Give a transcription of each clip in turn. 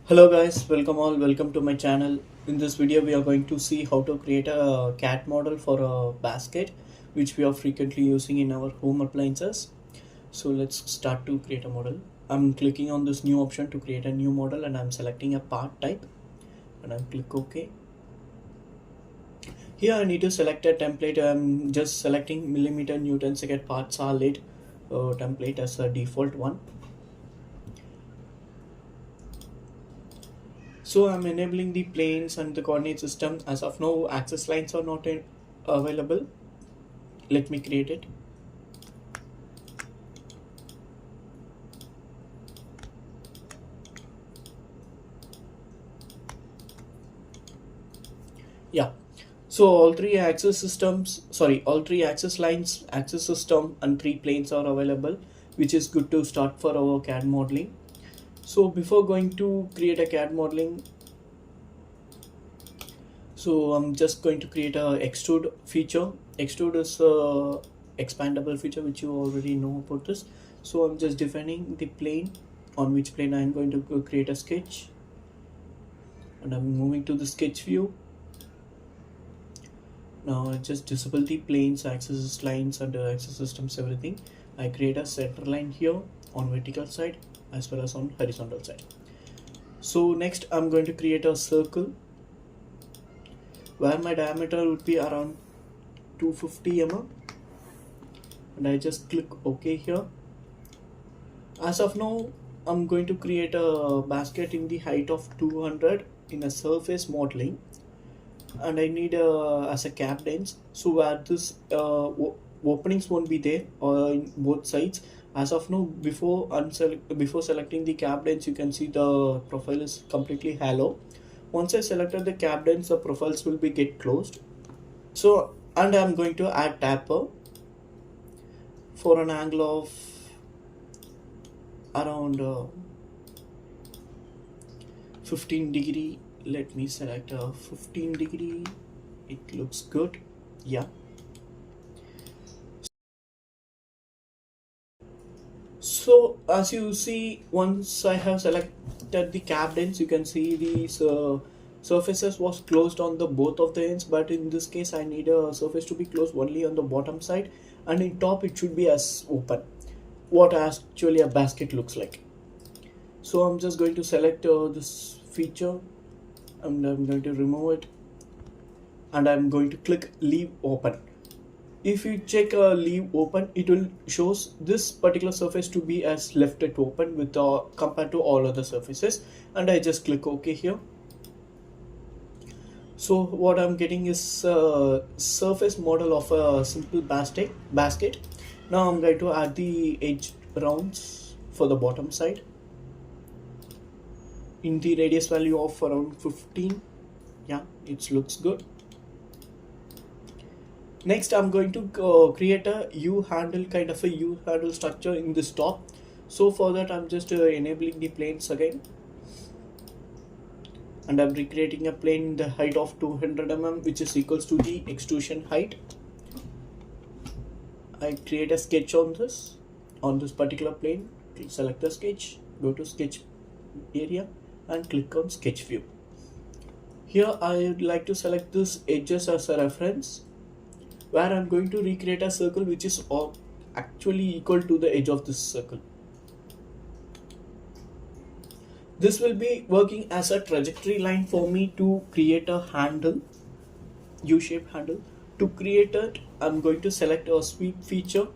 Hello guys, welcome to my channel. In this video we are going to see how to create a CAD model for a basket which we are frequently using in our home appliances. So let's start to create a model. I'm clicking on this new option to create a new model and I'm selecting a part type and I'll click OK. Here I need to select a template. I'm just selecting millimeter Newton second part solid template as a default one. So I'm enabling the planes and the coordinate system. As of now, access lines are not available. Let me create it. Yeah. So all three axis lines, axis system and three planes are available, which is good to start for our CAD modeling. So before going to create a CAD modeling, so I'm just going to create a extrude feature. Extrude is a expandable feature which you already know about this. So I'm just defining the plane on which plane I'm going to create a sketch, and I'm moving to the sketch view. Now I just disable the planes, axis lines and axis systems, everything. I create a center line here on vertical side as well as on horizontal side. So next I'm going to create a circle where my diameter would be around 250 mm, and I just click OK here. As of now, I'm going to create a basket in the height of 200 in a surface modeling, and I need as a cap dense, so where this openings won't be there in both sides. As of now, before selecting the cap dense, you can see the profile is completely hollow. Once I selected the cap dense, the profiles will be get closed. So, and I'm going to add taper for an angle of around 15 degree. Let me select a 15 degree. It looks good. Yeah. So as you see, once I have selected the cap dense, you can see these surfaces was closed on the both of the ends, but in this case I need a surface to be closed only on the bottom side, and in top it should be as open, what actually a basket looks like. So I'm just going to select this feature and I'm going to remove it, and I'm going to click leave open. If you check leave open, it will shows this particular surface to be as left it open with compared to all other surfaces, and I just click OK here. So what I'm getting is a surface model of a simple basket. Now I'm going to add the edge rounds for the bottom side in the radius value of around 15. Yeah, it looks good. Next I'm going to create a U-handle, kind of a U-handle structure in this top. So for that I'm just enabling the planes again, and I'm recreating a plane in the height of 200 mm, which is equals to the extrusion height. I create a sketch on this particular plane. Select the sketch, go to sketch area and click on sketch view. Here I would like to select this edges as a reference, where I'm going to recreate a circle which is actually equal to the edge of this circle. This will be working as a trajectory line for me to create a handle, U-shaped handle. To create it, I'm going to select a sweep feature.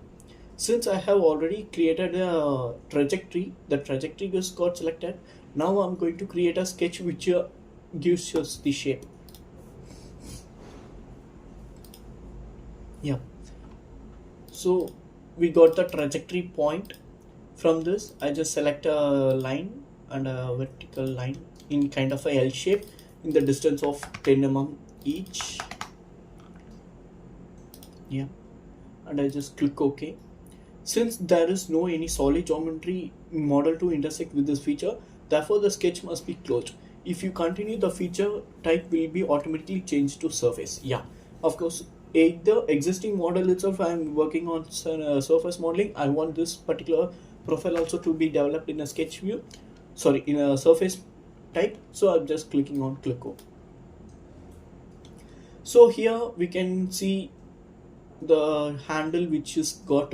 Since I have already created a trajectory, the trajectory just got selected. Now I'm going to create a sketch which gives us the shape. Yeah. So we got the trajectory point. From this, I just select a line and a vertical line in kind of a L shape in the distance of 10 mm each. Yeah, and I just click OK. Since there is no any solid geometry model to intersect with this feature, therefore the sketch must be closed. If you continue, the feature type will be automatically changed to surface. Yeah, of course, the existing model itself, I am working on surface modeling. I want this particular profile also to be developed in a sketch view, sorry, in a surface type. So I'm just clicking on Creo. So here we can see the handle which is got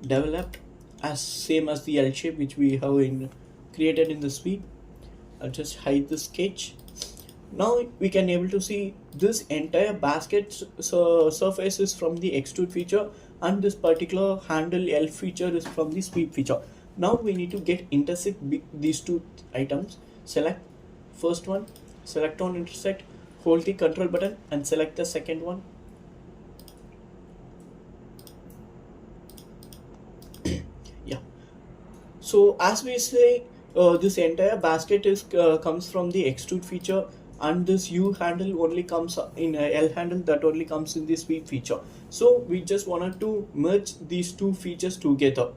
developed as same as the L shape which we have created in the sweep. I'll just hide the sketch. Now we can able to see this entire basket surface is from the extrude feature, and this particular handle L feature is from the sweep feature. Now we need to get intersect these two items. Select first one, select on intersect, hold the control button and select the second one. Yeah. So as we say, this entire basket is comes from the extrude feature, and this U handle only comes in L handle that only comes in the sweep feature. So we just wanted to merge these two features together.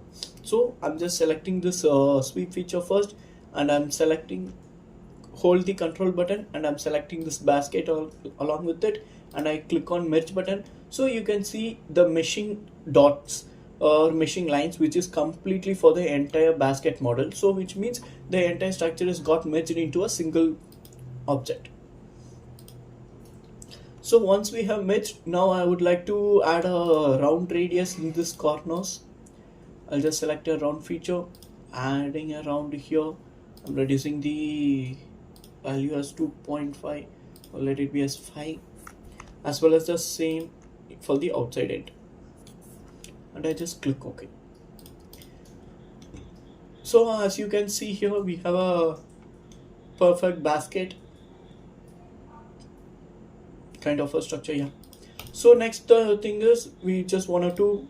So I'm just selecting this sweep feature first, and I'm selecting, hold the control button, and I'm selecting this basket along with it, and I click on merge button. So you can see the meshing dots or meshing lines which is completely for the entire basket model. So which means the entire structure is got merged into a single object. So once we have merged, now I would like to add a round radius in this corners. I'll just select a round feature, adding a round here. I'm reducing the value as 2.5, or let it be as 5, as well as the same for the outside end, and I just click OK. So as you can see here, we have a perfect basket kind of a structure. Yeah. So next thing is we just wanted to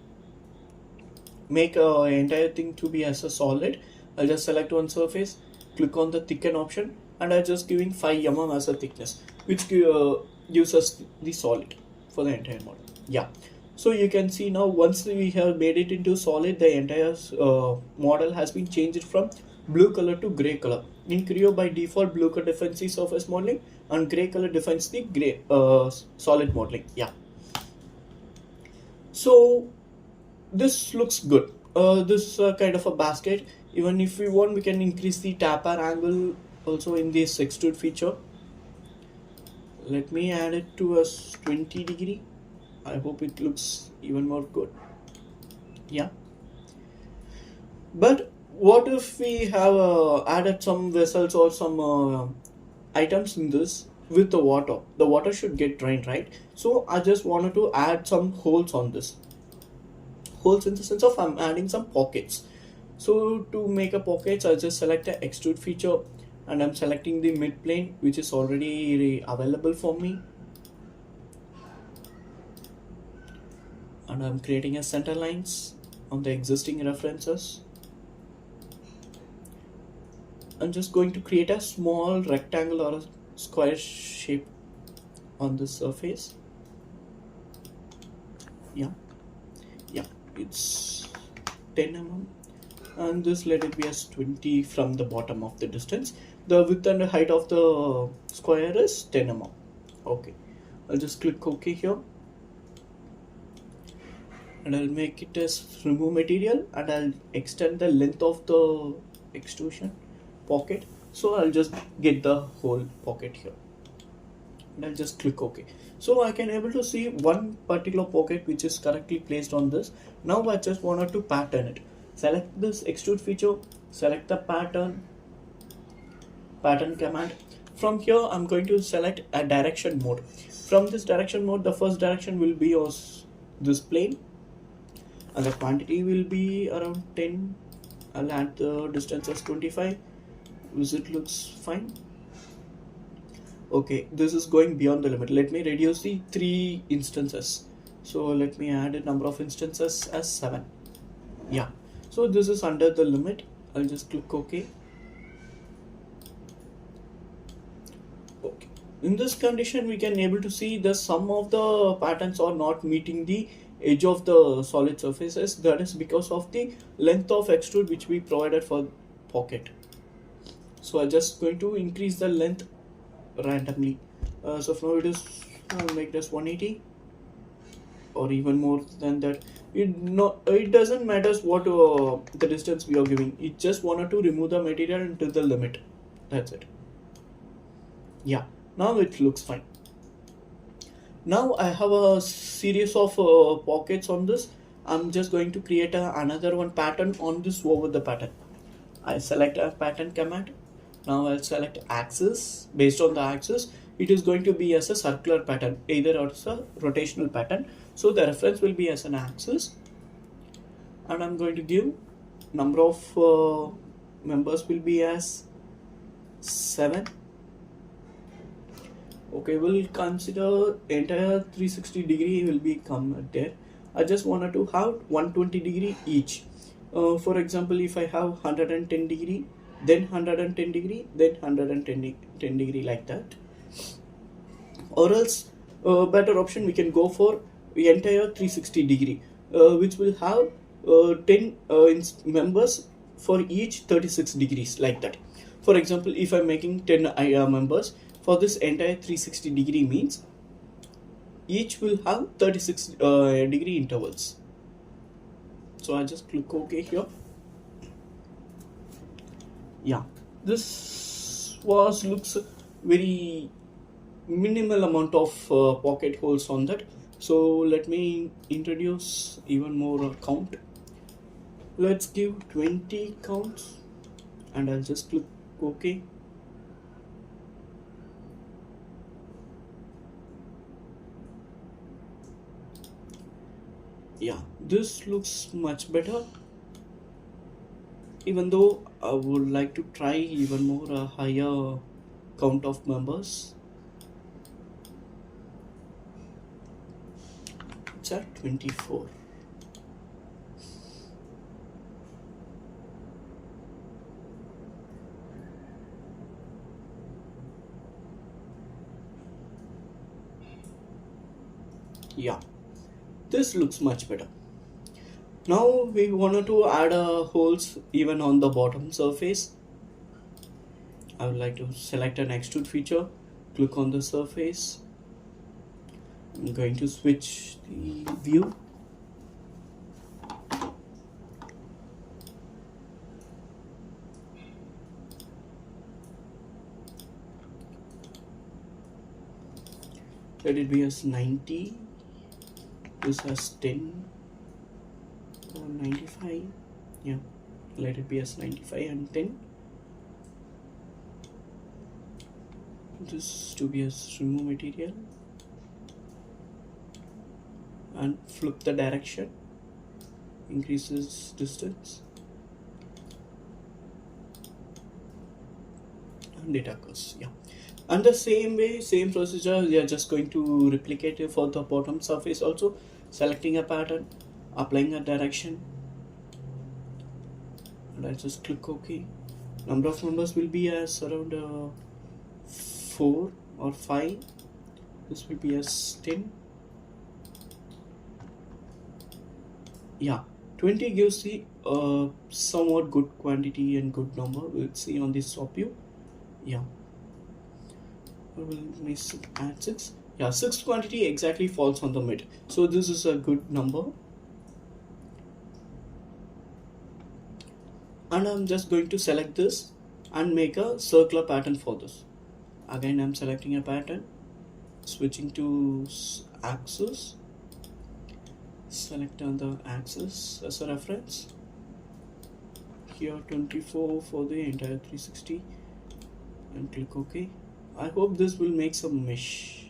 make entire thing to be as a solid. I'll just select one surface, click on the thicken option, and I'm just giving 5 mm as a thickness, which gives us the solid for the entire model. Yeah. So you can see now once we have made it into solid, the entire model has been changed from blue color to gray color. In Creo, by default, blue color defines the surface modeling and gray color defines the gray solid modeling. Yeah. So this looks good. This kind of a basket. Even if we want, we can increase the taper angle also in this extrude feature. Let me add it to a 20 degree. I hope it looks even more good. Yeah. But what if we have added some vessels or some items in this with the water? The water should get drained, right? So I just wanted to add some holes on this. Holes in the sense of I'm adding some pockets. So to make a pockets, I just select the extrude feature, and I'm selecting the mid plane which is already available for me, and I'm creating a center lines on the existing references. I'm just going to create a small rectangle or a square shape on the surface. Yeah, it's 10 mm, and this let it be as 20 from the bottom of the distance. The width and the height of the square is 10 mm. Okay, I'll just click OK here, and I'll make it as remove material, and I'll extend the length of the extrusion pocket. So I'll just get the whole pocket here, and I'll just click OK. So I can able to see one particular pocket which is correctly placed on this. Now I just wanted to pattern it. Select this extrude feature, select the pattern command. From here I'm going to select a direction mode. From this direction mode, the first direction will be this plane, and the quantity will be around 10. I'll add the distance as 25. It looks fine. Okay, this is going beyond the limit. Let me reduce the 3 instances. So let me add a number of instances as 7. Yeah, so this is under the limit. I'll just click OK. Okay, in this condition we can able to see the some of the patterns are not meeting the edge of the solid surfaces. That is because of the length of extrude which we provided for pocket. So I'm just going to increase the length randomly. So now it is make this 180 or even more than that. It doesn't matter what the distance we are giving. It just wanted to remove the material into the limit. That's it. Yeah, now it looks fine. Now I have a series of pockets on this. I'm just going to create another one pattern on this over the pattern. I select a pattern command. Now I'll select axis. Based on the axis, it is going to be as a circular pattern, either as a rotational pattern. So the reference will be as an axis, and I'm going to give number of members will be as 7. Okay, we'll consider entire 360 degree will be come there. I just wanted to have 120 degree each. For example, if I have 110 degree, then 110 degree, then 110 degree, like that. Or else, better option we can go for entire 360 degree, which will have 10 members for each 36 degrees, like that. For example, if I'm making 10 members for this entire 360 degree, means each will have 36 degree intervals. So I just click OK here. Yeah, this looks very minimal amount of pocket holes on that. So let me introduce even more count. Let's give 20 counts, and I'll just click OK. Yeah, this looks much better, even though I would like to try even more higher count of members. It's at 24. Yeah, this looks much better. Now we wanted to add holes even on the bottom surface. I would like to select an extrude feature, click on the surface. I'm going to switch the view. Let it be as 90. This has 10 or 95. Yeah, let it be as 95 and 10. This to be as remove material and flip the direction, increases distance, and it occurs. Yeah, and the same way, same procedure, we are just going to replicate it for the bottom surface also. Selecting a pattern, applying a direction, and I just click OK. Number of members will be as around 4 or 5. This will be as 10. Yeah, 20 gives the somewhat good quantity and good number. We'll see on this top view. Yeah, we'll add 6. Yeah, 6 quantity exactly falls on the mid, so this is a good number. And I'm just going to select this and make a circular pattern for this. Again, I'm selecting a pattern, switching to axis, select on the axis as a reference. Here 24 for the entire 360, and click OK. I hope this will make some mesh.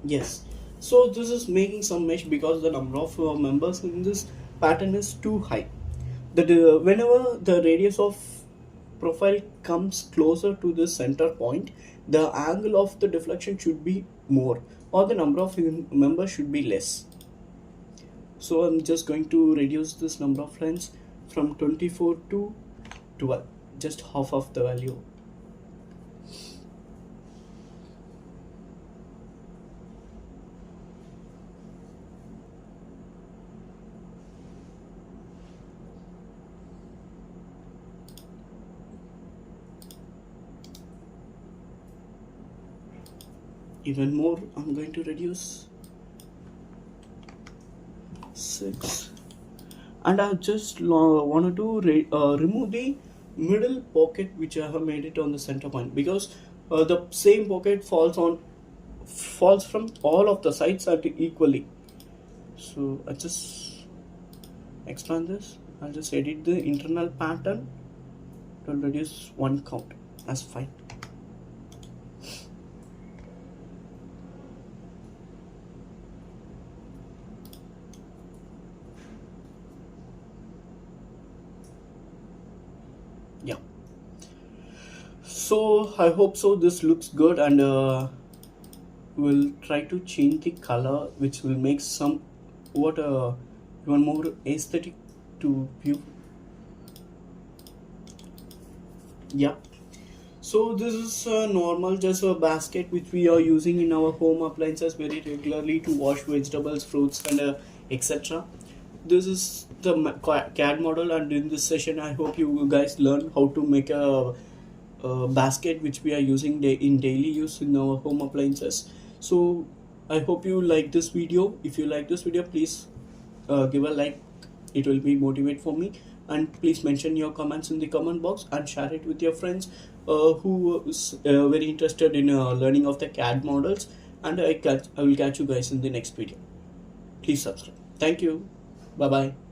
Yes, so this is making some mesh because the number of members in this pattern is too high. That whenever the radius of profile comes closer to the center point, the angle of the deflection should be more, or the number of members should be less. So I'm just going to reduce this number of lines from 24 to 12, just half of the value. even more. I'm going to reduce 6, and I just wanted to remove the middle pocket which I have made it on the center point, because the same pocket falls from all of the sides equally. So I just expand this. I'll just edit the internal pattern to reduce one count as fine. Yeah, so I hope so this looks good, and we'll try to change the color, which will make some even more aesthetic to view. Yeah, so this is normal, just a basket which we are using in our home appliances very regularly to wash vegetables, fruits, and etc. This is the CAD model, and in this session I hope you guys learn how to make a basket which we are using in daily use in our home appliances. So I hope you like this video. If you like this video, please give a like. It will be motivate for me, and please mention your comments in the comment box and share it with your friends who is very interested in learning of the CAD models. And I will catch you guys in the next video. Please subscribe. Thank you. Bye bye.